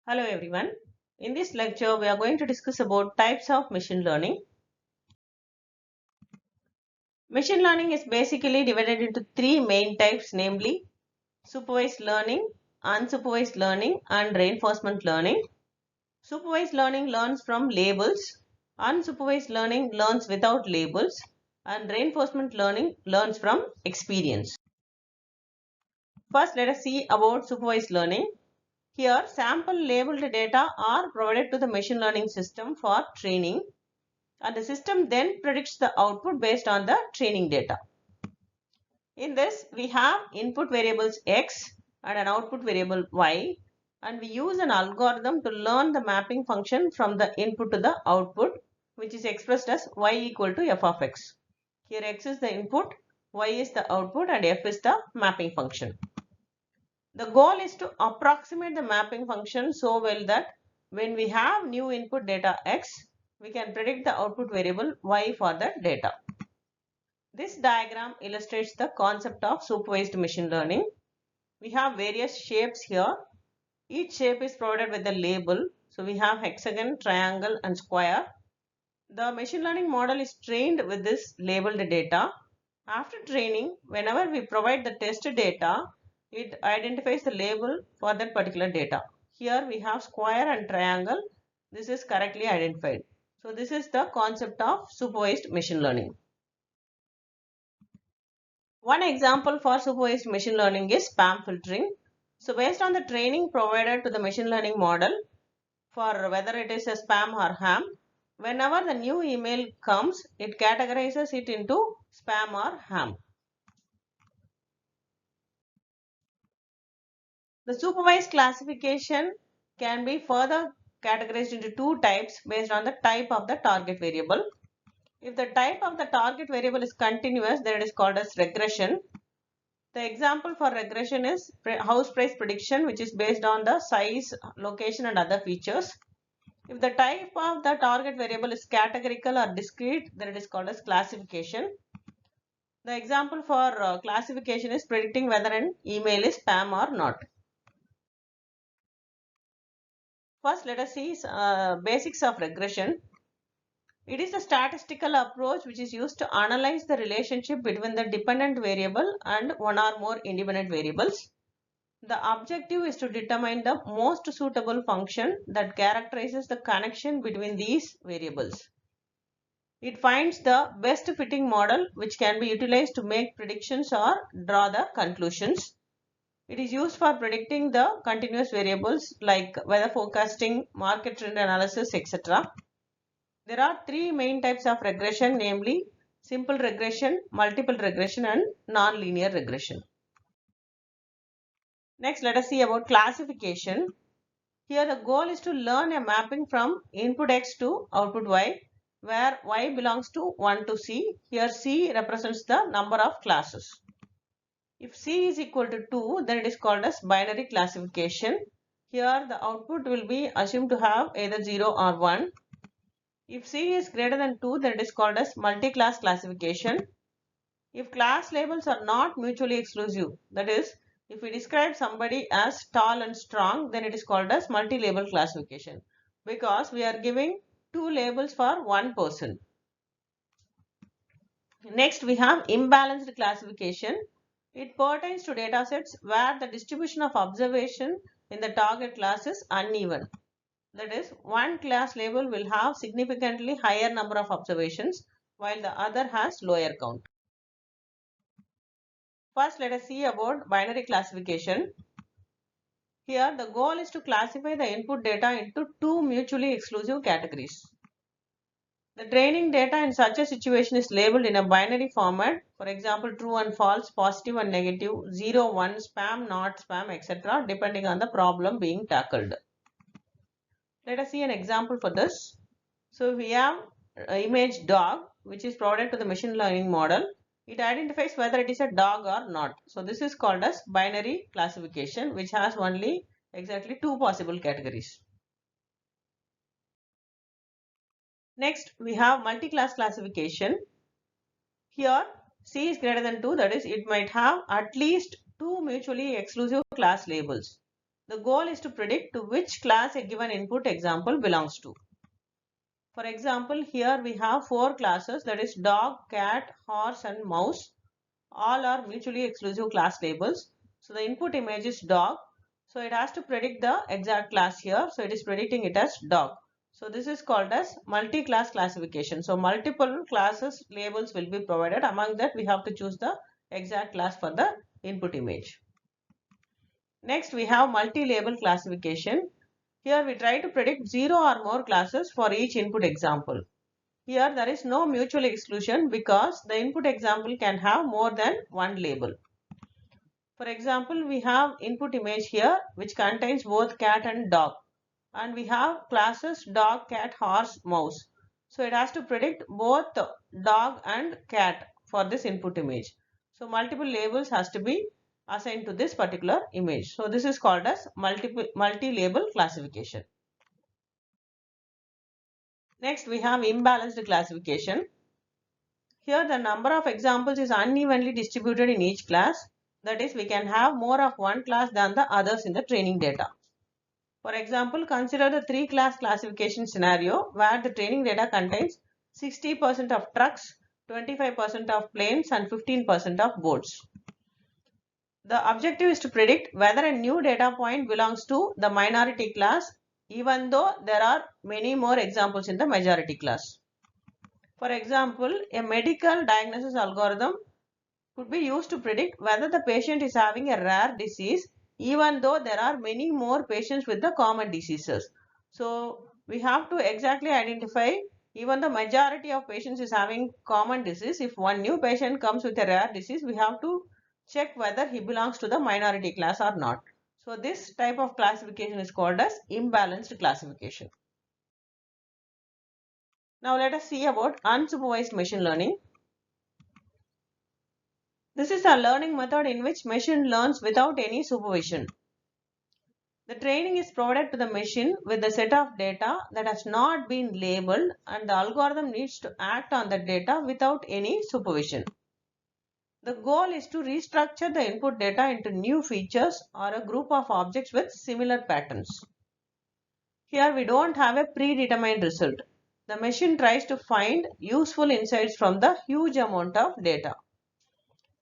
Hello everyone. In this lecture, we are going to discuss about types of machine learning. Machine learning is basically divided into three main types, namely supervised learning, unsupervised learning, and reinforcement learning. Supervised learning learns from labels, unsupervised learning learns without labels, and reinforcement learning learns from experience. First, let us see about supervised learning. Here, sample labeled data are provided to the machine learning system for training, and the system then predicts the output based on the training data. In this, we have input variables x and an output variable y, and we use an algorithm to learn the mapping function from the input to the output, which is expressed as y equal to f of x. Here x is the input, y is the output, and f is the mapping function. The goal is to approximate the mapping function so well that when we have new input data x, we can predict the output variable y for that data. This diagram illustrates the concept of supervised machine learning. We have various shapes here. Each shape is provided with a label. So we have hexagon, triangle, and square. The machine learning model is trained with this labeled data. After training, whenever we provide the test data, it identifies the label for that particular data. Here we have square and triangle. This is correctly identified. So this is the concept of supervised machine learning. One example for supervised machine learning is spam filtering. So based on the training provided to the machine learning model for whether it is a spam or ham, whenever the new email comes, it categorizes it into spam or ham. The supervised classification can be further categorized into two types based on the type of the target variable. If the type of the target variable is continuous, then it is called as regression. The example for regression is house price prediction, which is based on the size, location, and other features. If the type of the target variable is categorical or discrete, then it is called as classification. The example for classification is predicting whether an email is spam or not. First, let us see basics of regression. It is a statistical approach which is used to analyze the relationship between the dependent variable and one or more independent variables. The objective is to determine the most suitable function that characterizes the connection between these variables. It finds the best fitting model which can be utilized to make predictions or draw the conclusions. It is used for predicting the continuous variables like weather forecasting, market trend analysis, etc. There are three main types of regression, namely simple regression, multiple regression, and non-linear regression. Next, let us see about classification. Here the goal is to learn a mapping from input x to output y, where y belongs to 1 to c. Here c represents the number of classes. If c is equal to 2, then it is called as binary classification. Here the output will be assumed to have either 0 or 1. If c is greater than 2, then it is called as multi-class classification. If class labels are not mutually exclusive, that is, if we describe somebody as tall and strong, then it is called as multi-label classification because we are giving two labels for one person. Next, we have imbalanced classification. It pertains to datasets where the distribution of observation in the target class is uneven. That is, one class label will have significantly higher number of observations while the other has lower count. First, let us see about binary classification. Here, the goal is to classify the input data into two mutually exclusive categories. The training data in such a situation is labeled in a binary format, for example, true and false, positive and negative, 0, 1, spam, not spam, etc., depending on the problem being tackled. Let us see an example for this. So we have image dog, which is provided to the machine learning model. It identifies whether it is a dog or not. So this is called as binary classification, which has only exactly two possible categories. Next, we have multi-class classification. Here, C is greater than 2, that is, it might have at least two mutually exclusive class labels. The goal is to predict to which class a given input example belongs to. For example, here we have 4 classes, that is dog, cat, horse and mouse. All are mutually exclusive class labels. So the input image is dog. So it has to predict the exact class here. So it is predicting it as dog. So this is called as multi-class classification. So multiple classes labels will be provided. Among that, we have to choose the exact class for the input image. Next, we have multi-label classification. Here we try to predict 0 or more classes for each input example. Here there is no mutual exclusion because the input example can have more than one label. For example, we have input image here which contains both cat and dog. And we have classes dog, cat, horse, mouse. So it has to predict both dog and cat for this input image. So multiple labels has to be assigned to this particular image. So this is called as multi-label classification. Next we have imbalanced classification. Here the number of examples is unevenly distributed in each class. That is, we can have more of one class than the others in the training data. For example, consider the 3-class classification scenario where the training data contains 60% of trucks, 25% of planes and 15% of boats. The objective is to predict whether a new data point belongs to the minority class even though there are many more examples in the majority class. For example, a medical diagnosis algorithm could be used to predict whether the patient is having a rare disease even though there are many more patients with the common diseases. So we have to exactly identify, even the majority of patients is having common disease. If one new patient comes with a rare disease, we have to check whether he belongs to the minority class or not. So this type of classification is called as imbalanced classification. Now let us see about unsupervised machine learning. This is a learning method in which machine learns without any supervision. The training is provided to the machine with a set of data that has not been labeled and the algorithm needs to act on the data without any supervision. The goal is to restructure the input data into new features or a group of objects with similar patterns. Here we don't have a predetermined result. The machine tries to find useful insights from the huge amount of data.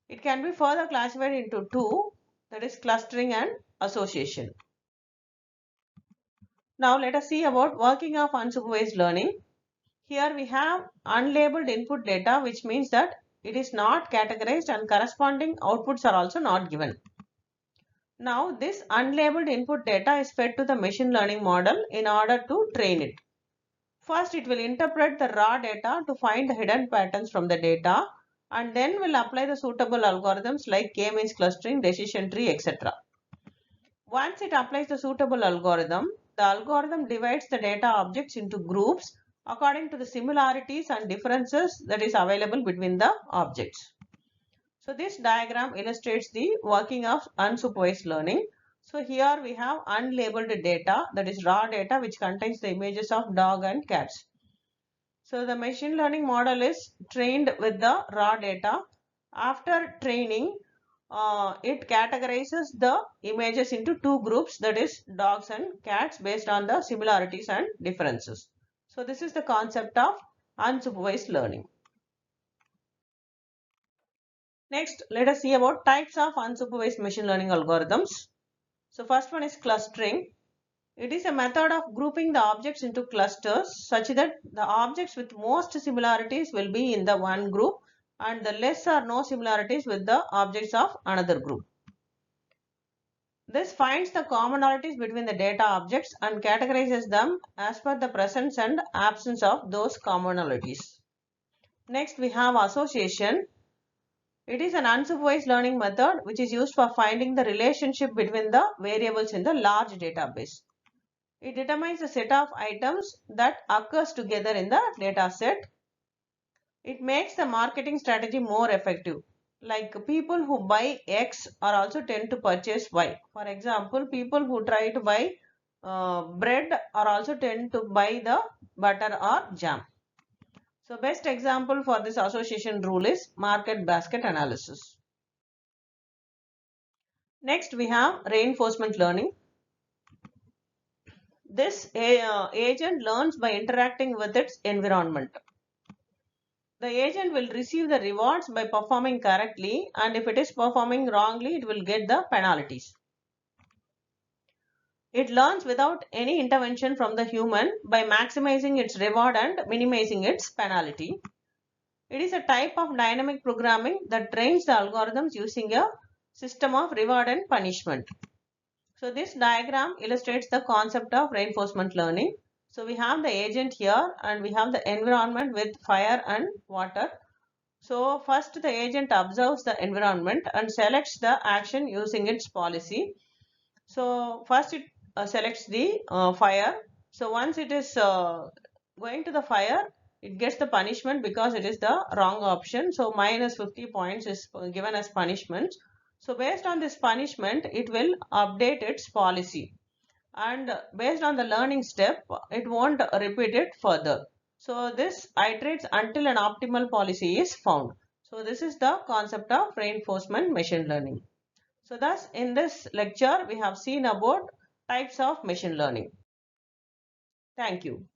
It can be further classified into two, that is clustering and association. Now let us see about working of unsupervised learning. Here we have unlabeled input data, which means that it is not categorized and corresponding outputs are also not given. Now this unlabeled input data is fed to the machine learning model in order to train it. First it will interpret the raw data to find the hidden patterns from the data and then will apply the suitable algorithms like k-means clustering, decision tree, etc. Once it applies the suitable algorithm, the algorithm divides the data objects into groups according to the similarities and differences that is available between the objects. So this diagram illustrates the working of unsupervised learning. So here we have unlabeled data, that is raw data, which contains the images of dog and cats. So the machine learning model is trained with the raw data. After training, it categorizes the images into two groups, that is dogs and cats, based on the similarities and differences. So this is the concept of unsupervised learning. Next, let us see about types of unsupervised machine learning algorithms. So first one is clustering. It is a method of grouping the objects into clusters such that the objects with most similarities will be in the one group and the less or no similarities with the objects of another group. This finds the commonalities between the data objects and categorizes them as per the presence and absence of those commonalities. Next, we have association. It is an unsupervised learning method which is used for finding the relationship between the variables in the large database. It determines the set of items that occurs together in the data set. It makes the marketing strategy more effective. Like people who buy X are also tend to purchase Y. For example, people who try to buy bread are also tend to buy the butter or jam. So best example for this association rule is market basket analysis. Next we have reinforcement learning. This agent learns by interacting with its environment. The agent will receive the rewards by performing correctly, and if it is performing wrongly, it will get the penalties. It learns without any intervention from the human by maximizing its reward and minimizing its penalty. It is a type of dynamic programming that trains the algorithms using a system of reward and punishment. So this diagram illustrates the concept of reinforcement learning. So we have the agent here and we have the environment with fire and water. So first the agent observes the environment and selects the action using its policy. So first it selects the fire. So once it is going to the fire, it gets the punishment because it is the wrong option. So minus 50 points is given as punishment. So based on this punishment, it will update its policy. And based on the learning step, it won't repeat it further. So this iterates until an optimal policy is found. So this is the concept of reinforcement machine learning. So thus in this lecture, we have seen about types of machine learning. Thank you.